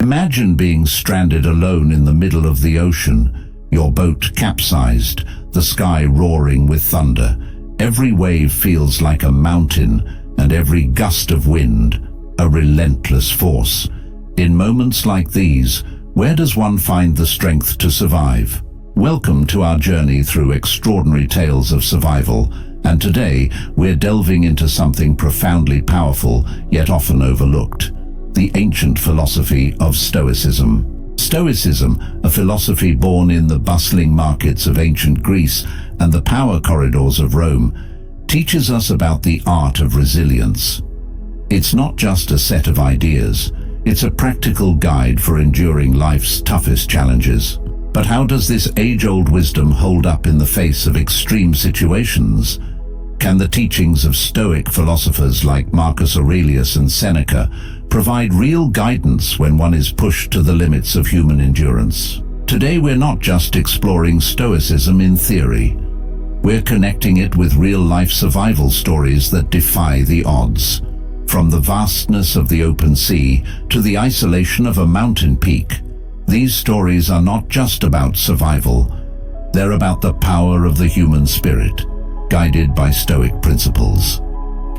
Imagine being stranded alone in the middle of the ocean, your boat capsized, the sky roaring with thunder. Every wave feels like a mountain, and every gust of wind a relentless force. In moments like these, where does one find the strength to survive? Welcome to our journey through extraordinary tales of survival, and today we're delving into something profoundly powerful, yet often overlooked: the ancient philosophy of Stoicism. Stoicism, a philosophy born in the bustling markets of ancient Greece and the power corridors of Rome, teaches us about the art of resilience. It's not just a set of ideas, it's a practical guide for enduring life's toughest challenges. But how does this age-old wisdom hold up in the face of extreme situations? Can the teachings of Stoic philosophers like Marcus Aurelius and Seneca provide real guidance when one is pushed to the limits of human endurance? Today we're not just exploring Stoicism in theory. We're connecting it with real-life survival stories that defy the odds. From the vastness of the open sea to the isolation of a mountain peak, these stories are not just about survival. They're about the power of the human spirit, guided by Stoic principles.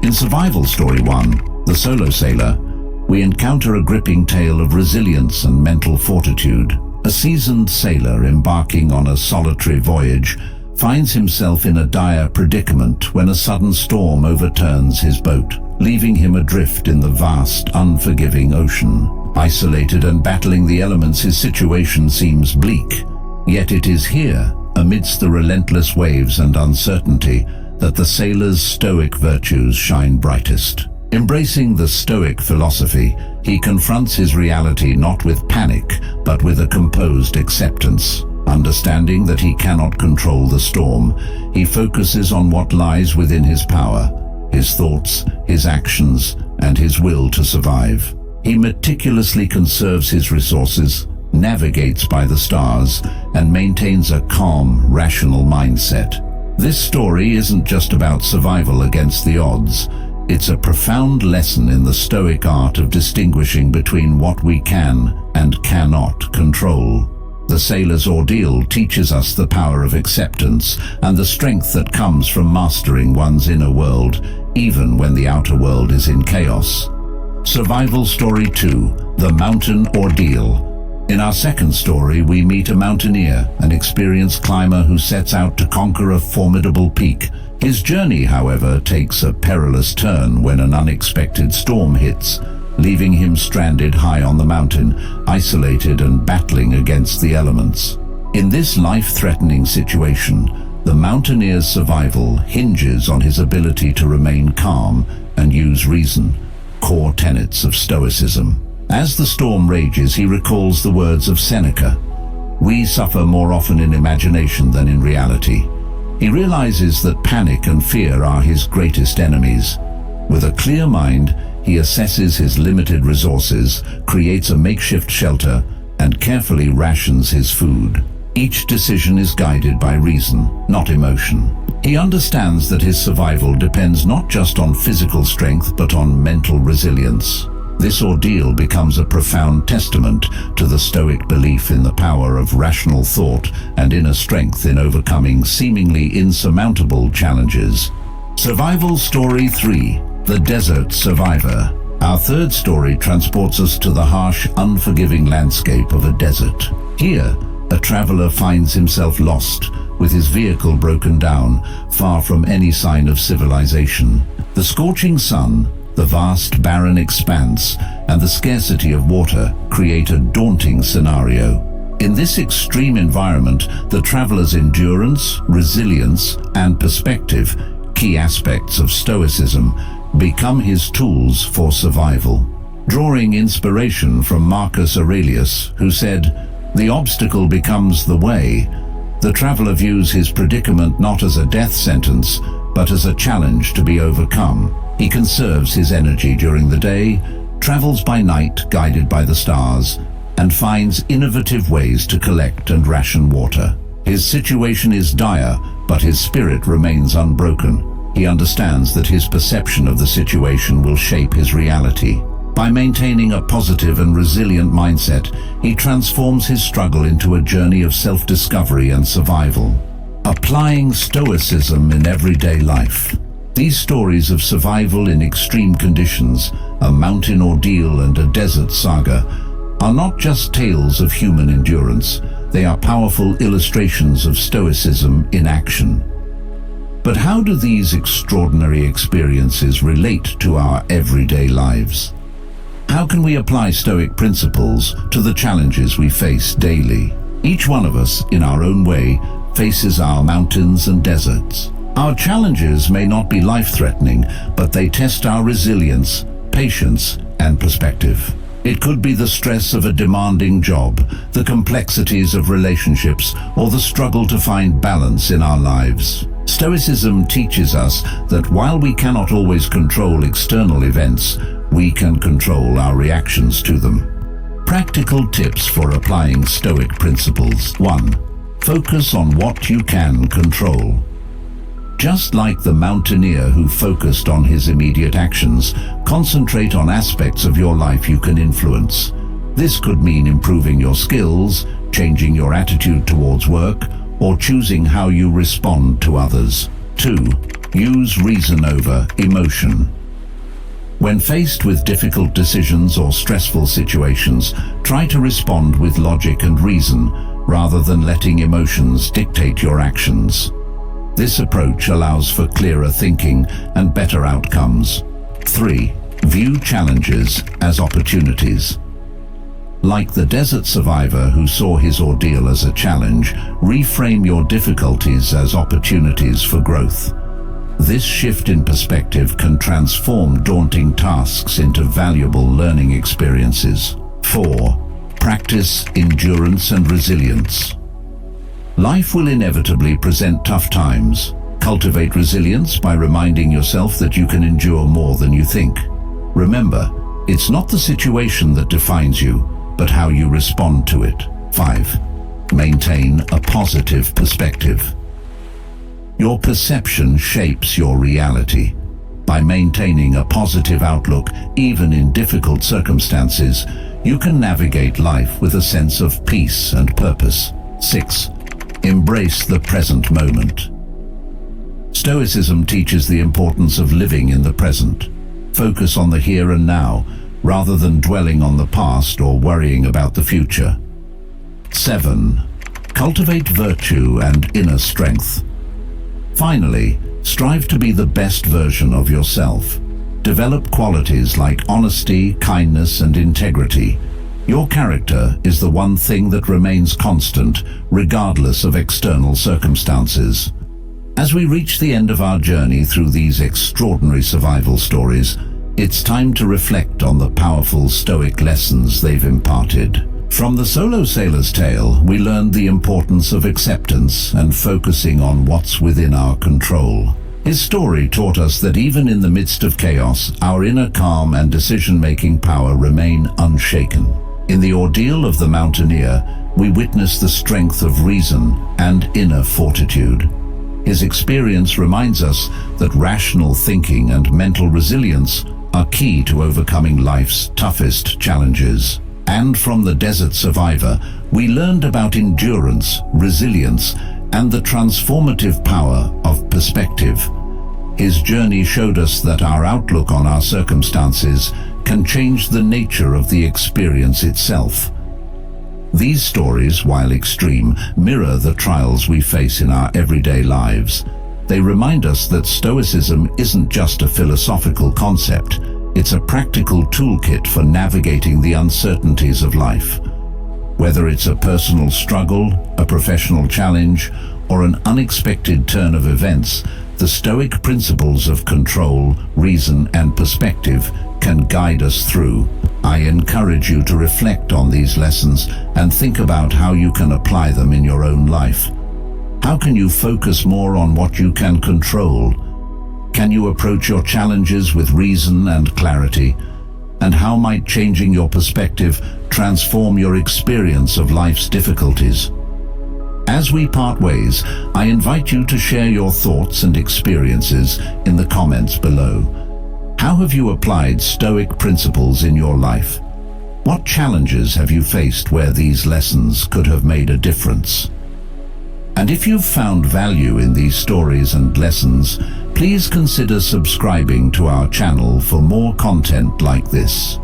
In Survival Story 1, The Solo Sailor, we encounter a gripping tale of resilience and mental fortitude. A seasoned sailor embarking on a solitary voyage finds himself in a dire predicament when a sudden storm overturns his boat, leaving him adrift in the vast, unforgiving ocean. Isolated and battling the elements, his situation seems bleak. Yet it is here, amidst the relentless waves and uncertainty, that the sailor's Stoic virtues shine brightest. Embracing the Stoic philosophy, he confronts his reality not with panic, but with a composed acceptance. Understanding that he cannot control the storm, he focuses on what lies within his power: his thoughts, his actions, and his will to survive. He meticulously conserves his resources, navigates by the stars, and maintains a calm, rational mindset. This story isn't just about survival against the odds. It's a profound lesson in the Stoic art of distinguishing between what we can and cannot control. The sailor's ordeal teaches us the power of acceptance and the strength that comes from mastering one's inner world, even when the outer world is in chaos. Survival Story 2, The Mountain Ordeal. In our second story, we meet a mountaineer, an experienced climber who sets out to conquer a formidable peak. His journey, however, takes a perilous turn when an unexpected storm hits, leaving him stranded high on the mountain, isolated and battling against the elements. In this life-threatening situation, the mountaineer's survival hinges on his ability to remain calm and use reason, core tenets of Stoicism. As the storm rages, he recalls the words of Seneca: "We suffer more often in imagination than in reality." He realizes that panic and fear are his greatest enemies. With a clear mind, he assesses his limited resources, creates a makeshift shelter, and carefully rations his food. Each decision is guided by reason, not emotion. He understands that his survival depends not just on physical strength, but on mental resilience. This ordeal becomes a profound testament to the Stoic belief in the power of rational thought and inner strength in overcoming seemingly insurmountable challenges. Survival Story 3, The Desert Survivor. Our third story transports us to the harsh, unforgiving landscape of a desert. Here, a traveler finds himself lost, with his vehicle broken down, far from any sign of civilization. The scorching sun, the vast barren expanse, and the scarcity of water create a daunting scenario. In this extreme environment, the traveler's endurance, resilience, and perspective, key aspects of Stoicism, become his tools for survival. Drawing inspiration from Marcus Aurelius, who said, "The obstacle becomes the way," the traveler views his predicament not as a death sentence, but as a challenge to be overcome. He conserves his energy during the day, travels by night guided by the stars, and finds innovative ways to collect and ration water. His situation is dire, but his spirit remains unbroken. He understands that his perception of the situation will shape his reality. By maintaining a positive and resilient mindset, he transforms his struggle into a journey of self-discovery and survival. Applying Stoicism in everyday life. These stories of survival in extreme conditions, a mountain ordeal and a desert saga, are not just tales of human endurance. They are powerful illustrations of Stoicism in action. But how do these extraordinary experiences relate to our everyday lives? How can we apply Stoic principles to the challenges we face daily? Each one of us, in our own way, faces our mountains and deserts. Our challenges may not be life-threatening, but they test our resilience, patience, and perspective. It could be the stress of a demanding job, the complexities of relationships, or the struggle to find balance in our lives. Stoicism teaches us that while we cannot always control external events, we can control our reactions to them. Practical tips for applying Stoic principles. 1. Focus on what you can control. Just like the mountaineer who focused on his immediate actions, concentrate on aspects of your life you can influence. This could mean improving your skills, changing your attitude towards work, or choosing how you respond to others. 2. Use reason over emotion. When faced with difficult decisions or stressful situations, try to respond with logic and reason, rather than letting emotions dictate your actions. This approach allows for clearer thinking and better outcomes. 3. View challenges as opportunities. Like the desert survivor who saw his ordeal as a challenge, reframe your difficulties as opportunities for growth. This shift in perspective can transform daunting tasks into valuable learning experiences. 4. Practice endurance and resilience. Life will inevitably present tough times. Cultivate resilience by reminding yourself that you can endure more than you think. Remember, it's not the situation that defines you, but how you respond to it. 5. Maintain a positive perspective. Your perception shapes your reality. By maintaining a positive outlook, even in difficult circumstances, you can navigate life with a sense of peace and purpose. 6. Embrace the present moment. Stoicism teaches the importance of living in the present. Focus on the here and now, rather than dwelling on the past or worrying about the future. 7. Cultivate virtue and inner strength. Finally, strive to be the best version of yourself. Develop qualities like honesty, kindness, and integrity. Your character is the one thing that remains constant, regardless of external circumstances. As we reach the end of our journey through these extraordinary survival stories, it's time to reflect on the powerful Stoic lessons they've imparted. From the solo sailor's tale, we learned the importance of acceptance and focusing on what's within our control. His story taught us that even in the midst of chaos, our inner calm and decision-making power remain unshaken. In the ordeal of the mountaineer, we witness the strength of reason and inner fortitude. His experience reminds us that rational thinking and mental resilience are key to overcoming life's toughest challenges. And from the desert survivor, we learned about endurance, resilience, and the transformative power of perspective. His journey showed us that our outlook on our circumstances can change the nature of the experience itself. These stories, while extreme, mirror the trials we face in our everyday lives. They remind us that Stoicism isn't just a philosophical concept, it's a practical toolkit for navigating the uncertainties of life. Whether it's a personal struggle, a professional challenge, or an unexpected turn of events, the Stoic principles of control, reason, and perspective can guide us through. I encourage you to reflect on these lessons and think about how you can apply them in your own life. How can you focus more on what you can control? Can you approach your challenges with reason and clarity? And how might changing your perspective transform your experience of life's difficulties? As we part ways, I invite you to share your thoughts and experiences in the comments below. How have you applied Stoic principles in your life? What challenges have you faced where these lessons could have made a difference? And if you've found value in these stories and lessons, please consider subscribing to our channel for more content like this.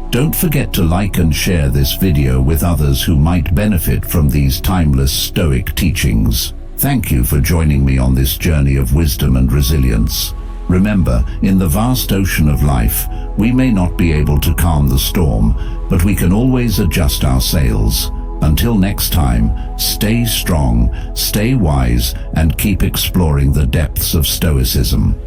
Don't forget to like and share this video with others who might benefit from these timeless Stoic teachings. Thank you for joining me on this journey of wisdom and resilience. Remember, in the vast ocean of life, we may not be able to calm the storm, but we can always adjust our sails. Until next time, stay strong, stay wise, and keep exploring the depths of Stoicism.